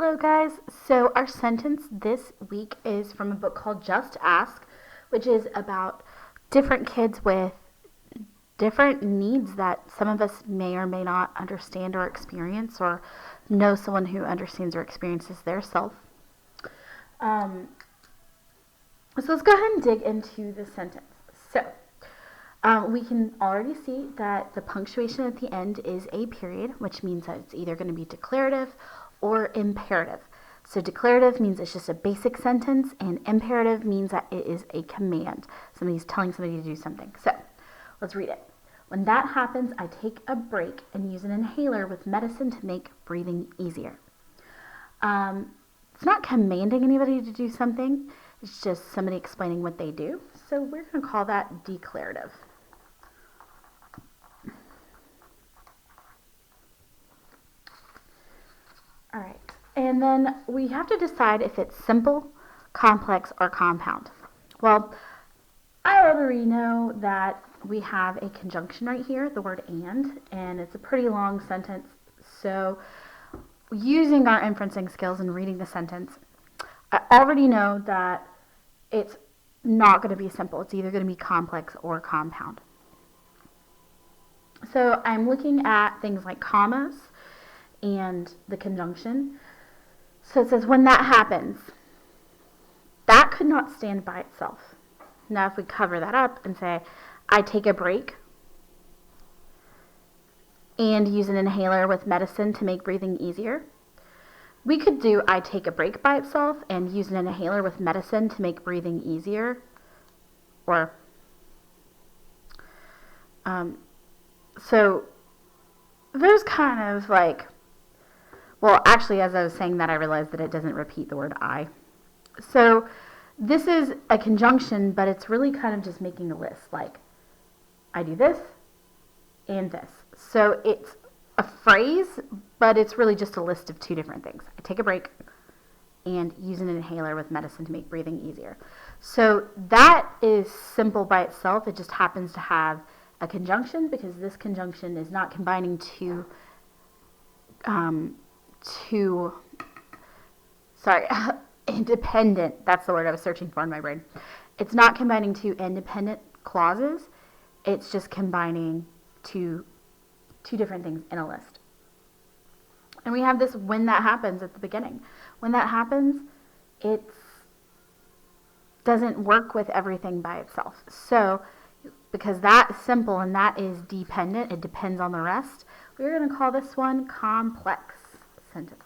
Hello, guys. So, our sentence this week is from a book called Just Ask, which is about different kids with different needs that some of us may or may not understand or experience, or know someone who understands or experiences their self. So, let's go ahead and dig into the sentence. So, we can already see that the punctuation at the end is a period, which means that it's either going to be declarative or imperative. So declarative means it's just a basic sentence, and imperative means that it is a command. Somebody's telling somebody to do something. So let's read it. When that happens, I take a break and use an inhaler with medicine to make breathing easier. It's not commanding anybody to do something. It's just somebody explaining what they do. So we're going to call that declarative. All right. And then we have to decide if it's simple, complex, or compound. Well, I already know that we have a conjunction right here, the word and it's a pretty long sentence. So using our inferencing skills and reading the sentence, I already know that it's not going to be simple. It's either going to be complex or compound. So I'm looking at things like commas and the conjunction. So it says, when that happens, that could not stand by itself. Now if we cover that up and say, I take a break and use an inhaler with medicine to make breathing easier, we could do I take a break by itself and use an inhaler with medicine to make breathing easier. Or, so there's kind of like, well, actually, as I was saying that, I realized that it doesn't repeat the word I. So this is a conjunction, but it's really kind of just making a list. Like, I do this and this. So it's a phrase, but it's really just a list of two different things. I take a break and use an inhaler with medicine to make breathing easier. So that is simple by itself. It just happens to have a conjunction because this conjunction is not combining two independent, that's the word I was searching for in my brain. It's not combining two independent clauses. It's just combining two different things in a list. And we have this when that happens at the beginning. When that happens, it doesn't work with everything by itself. So because that is simple and that is dependent, it depends on the rest, we're going to call this one complex sentence.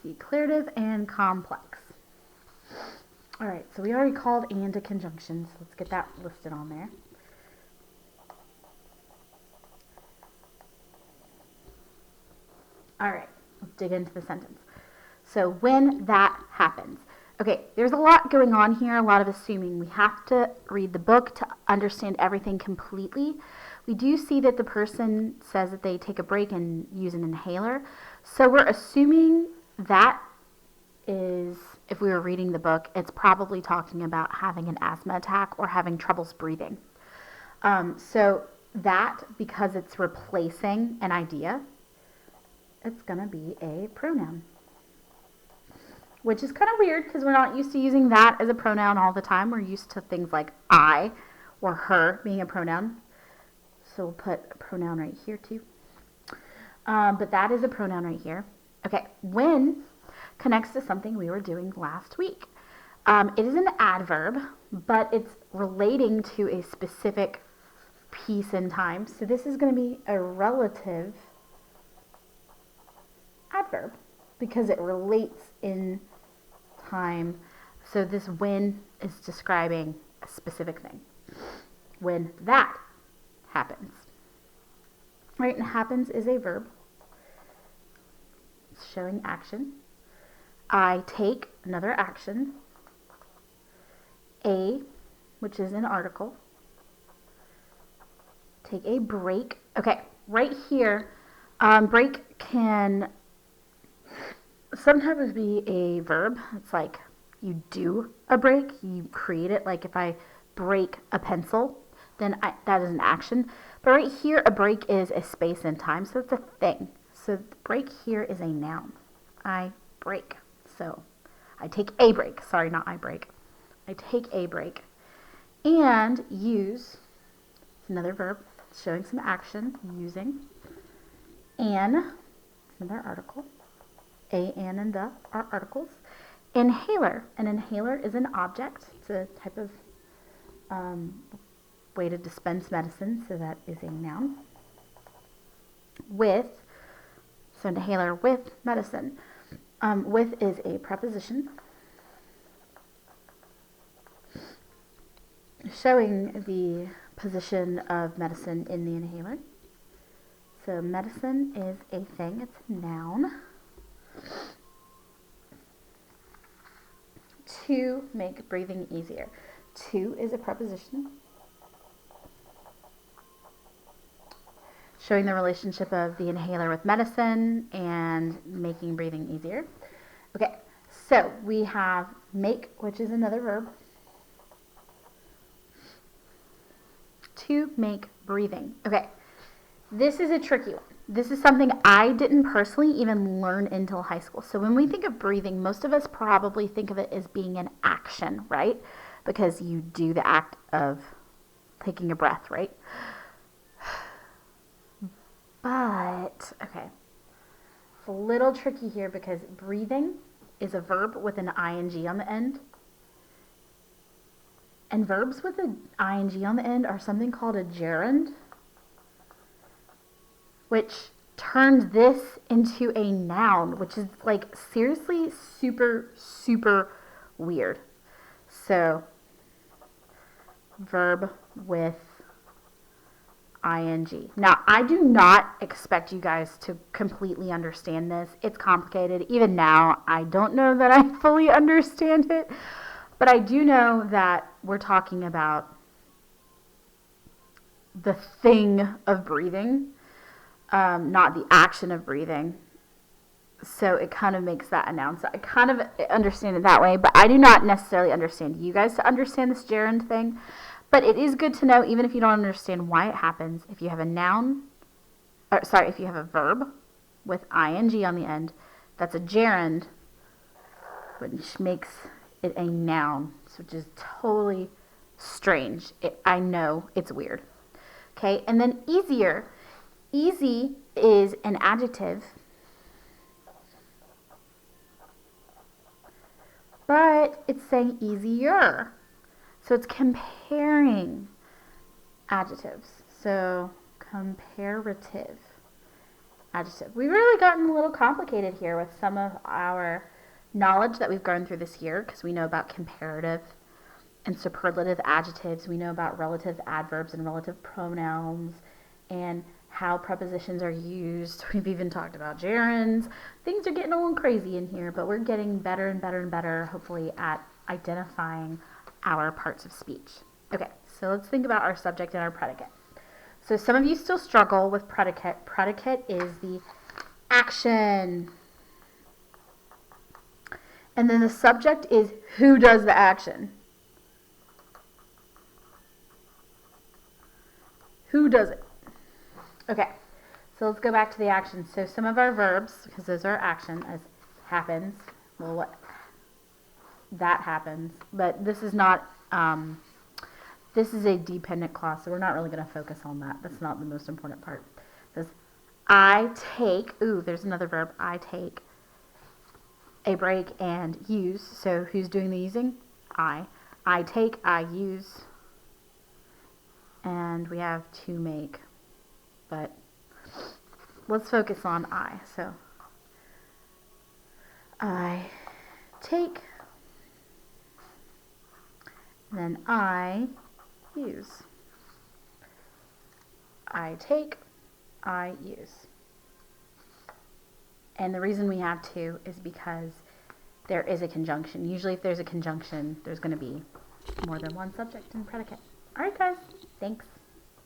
Declarative and complex. All right, so we already called and a conjunction, so let's get that listed on there. All right, let's dig into the sentence. So when that happens. Okay, there's a lot going on here, a lot of assuming. We have to read the book to understand everything completely. We do see that the person says that they take a break and use an inhaler. So we're assuming that is, if we were reading the book, it's probably talking about having an asthma attack or having troubles breathing. So that, because it's replacing an idea, it's going to be a pronoun. Which is kind of weird because we're not used to using that as a pronoun all the time. We're used to things like I or her being a pronoun. So we'll put a pronoun right here too. But that is a pronoun right here. Okay, when connects to something we were doing last week. It is an adverb, but it's relating to a specific piece in time. So this is going to be a relative adverb because it relates in time. So this when is describing a specific thing. When that happens. Right, and happens is a verb. It's showing action. I take another action. A, which is an article. Take a break. Okay, right here, break can sometimes be a verb. It's like you do a break, you create it. Like if I break a pencil, then that is an action. But right here, a break is a space in time, so it's a thing. So break here is a noun. I break. So I take a break. Sorry, not I break. I take a break. And use, another verb, showing some action, using. An, another article. A, an, and the are articles. Inhaler. An inhaler is an object. It's a type of way to dispense medicine, so that is a noun. With, so inhaler with medicine. With is a preposition showing the position of medicine in the inhaler. So medicine is a thing, it's a noun. To make breathing easier. To is a preposition showing the relationship of the inhaler with medicine and making breathing easier. Okay, so we have make, which is another verb. To make breathing. Okay, this is a tricky one. This is something I didn't personally even learn until high school. So when we think of breathing, most of us probably think of it as being an action, right? Because you do the act of taking a breath, right? But, okay, it's a little tricky here because breathing is a verb with an ing on the end. And verbs with an ing on the end are something called a gerund, which turns this into a noun, which is like seriously super, super weird. So, verb with ing. Now, I do not expect you guys to completely understand this. It's complicated. Even now, I don't know that I fully understand it, but I do know that we're talking about the thing of breathing, not the action of breathing. So it kind of makes that a noun. So I kind of understand it that way, but I do not necessarily understand you guys to understand this gerund thing. But it is good to know, even if you don't understand why it happens, if you have a noun, if you have a verb with ing on the end, that's a gerund, which makes it a noun, which is totally strange. I know it's weird. Okay, and then easier. Easy is an adjective, but it's saying easier. So it's comparing adjectives. So comparative adjective. We've really gotten a little complicated here with some of our knowledge that we've gone through this year, because we know about comparative and superlative adjectives. We know about relative adverbs and relative pronouns and how prepositions are used. We've even talked about gerunds. Things are getting a little crazy in here, but we're getting better and better and better, hopefully, at identifying our parts of speech. Okay, so let's think about our subject and our predicate. So some of you still struggle with predicate. Predicate is the action. And then the subject is who does the action. Who does it? Okay, so let's go back to the action. So some of our verbs, because those are action, as happens, well, what? That happens, but this is not, this is a dependent clause, so we're not really going to focus on that. That's not the most important part. It says, I take, there's another verb, I take a break and use. So who's doing the using? I take, I use, and we have to make, but let's focus on I. So I take, then I use. I take, I use. And the reason we have to is because there is a conjunction. Usually if there's a conjunction, there's going to be more than one subject and predicate. All right, guys. Thanks.